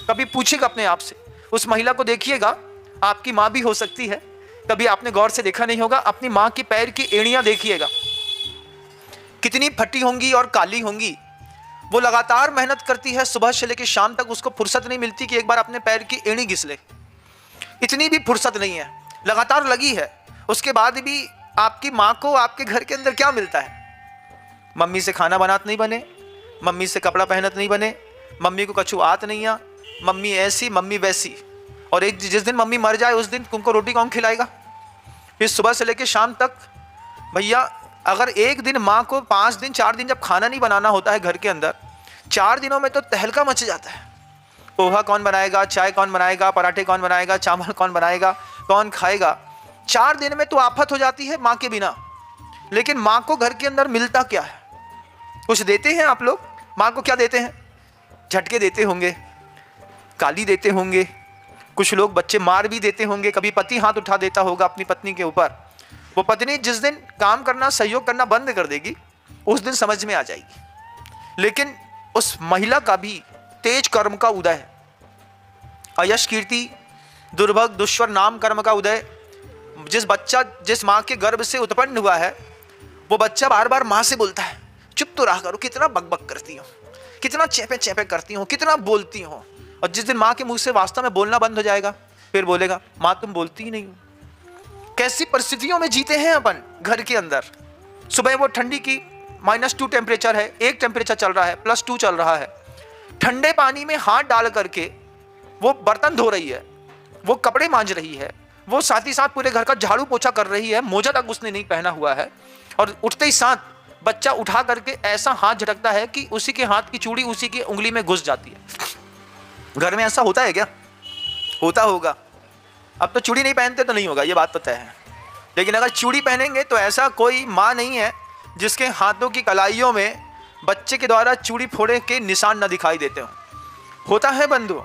कभी पूछिएगा अपने आप से, उस महिला को देखिएगा, आपकी माँ भी हो सकती है। कभी आपने गौर से देखा नहीं होगा, अपनी माँ की पैर की एड़ियाँ देखिएगा, कितनी फटी होंगी और काली होंगी। वो लगातार मेहनत करती है, सुबह से लेकर शाम तक उसको फुर्सत नहीं मिलती कि एक बार अपने पैर की एड़ी घिस ले। इतनी भी फुर्सत नहीं है, लगातार लगी है। उसके बाद भी आपकी माँ को आपके घर के अंदर क्या मिलता है? मम्मी से खाना बनात नहीं बने, मम्मी से कपड़ा पहनत नहीं बने, मम्मी को कछु आत नहीं आ, मम्मी ऐसी मम्मी वैसी। और एक जिस दिन मम्मी मर जाए उस दिन तुमको रोटी कौन खिलाएगा? फिर सुबह से लेकर शाम तक भैया, अगर एक दिन माँ को 5 दिन 4 दिन जब खाना नहीं बनाना होता है घर के अंदर, 4 दिनों में तो तहलका मच जाता है। पोहा कौन बनाएगा, चाय कौन बनाएगा, पराठे कौन बनाएगा, चावल कौन बनाएगा, कौन खाएगा। 4 दिन में तो आफत हो जाती है माँ के बिना। लेकिन माँ को घर के अंदर मिलता क्या है? कुछ देते हैं आप लोग माँ को? क्या देते हैं? झटके देते होंगे, गाली देते होंगे, कुछ लोग बच्चे मार भी देते होंगे, कभी पति हाथ उठा देता होगा अपनी पत्नी के ऊपर। वो पत्नी जिस दिन काम करना, सहयोग करना बंद कर देगी, उस दिन समझ में आ जाएगी। लेकिन उस महिला का भी तेज कर्म का उदय है, अयश कीर्ति दुर्भग दुश्वर नाम कर्म का उदय। जिस माँ के गर्भ से उत्पन्न हुआ है, वो बच्चा बार बार माँ से बोलता है, चुप तो रहा करो, कितना बकबक करती हो, कितना चेपे चेपे करती हो, कितना बोलती हो। और जिस दिन माँ के मुंह से वास्तव में बोलना बंद हो जाएगा, फिर बोलेगा, माँ तुम बोलती ही नहीं हो। कैसी परिस्थितियों में जीते हैं अपन घर के अंदर। सुबह वो ठंडी की -2 टेम्परेचर है, 1 टेम्परेचर चल रहा है, +2 चल रहा है। ठंडे पानी में हाथ डाल करके वो बर्तन धो रही है, वो कपड़े मांज रही है, वो साथ ही साथ पूरे घर का झाड़ू पोछा कर रही है, मोजा तक उसने नहीं पहना हुआ है। और उठते ही साथ बच्चा उठा करके ऐसा हाथ झटकता है कि उसी के हाथ की चूड़ी उसी की उंगली में घुस जाती है। घर में ऐसा होता है क्या? होता होगा। अब तो चूड़ी नहीं पहनते तो नहीं होगा, ये बात तो तय है। लेकिन अगर चूड़ी पहनेंगे तो ऐसा कोई माँ नहीं है जिसके हाथों की कलाइयों में बच्चे के द्वारा चूड़ी फोड़े के निशान न दिखाई देते हो। होता है बंधुओं।